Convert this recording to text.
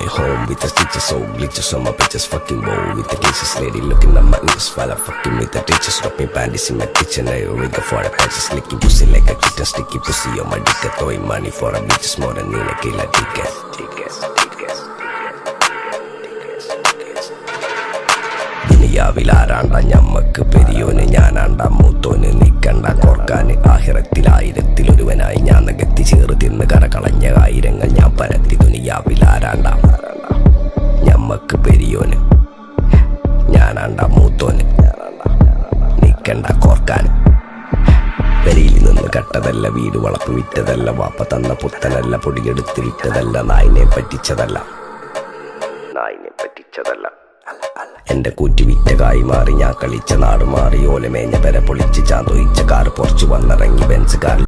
boy home with the stitches, so glitches on my bitches fucking bow with the cases lady looking at my niggas while I'm fucking with the ditches, dropping panties in my kitchen. I rig for the patches, licking pussy like a kitten, sticky pussy on my dick, throwing money for a bitches more than in a killer tickets. ദുനിയാവിലാരാണ്ട ഞമ്മക്ക് പെരിയോന് ഞാനാണ്ട മൂത്തോന് നിക്കണ്ട കോർക്കാന് ആഹിറത്തിലായിരത്തിലൊരുവനായി ഞാൻ നകത്തി ചേറ് തിന്ന് കരകളഞ്ഞ ആയിരങ്ങൾ ഞാൻ പരത്തി ദുനിയാവിലാരാണ്ട ഞമ്മക്ക് പെരിയോന് ഞാനാണ്ട മൂത്തോന് നിക്കണ്ട കോർക്കാന് പെരിയിൽ നിന്ന് കട്ടതല്ല വീട് വളപ്പ് വിറ്റതല്ല വാപ്പ തന്ന പുത്തനല്ല പൊടിയെടുത്ത് വിറ്റതല്ല നായിനെ പറ്റിച്ചതല്ല എന്റെ കൂറ്റി വിറ്റ കായി മാറി ഞാൻ കളിച്ച നാട് മാറി ഓലമേഞ്ഞ പെര പൊളിച്ച് ചാന്തൊയിച്ച കാർ പൊറച്ചു വന്നിറങ്ങി ബെൻസ് കാറിൽ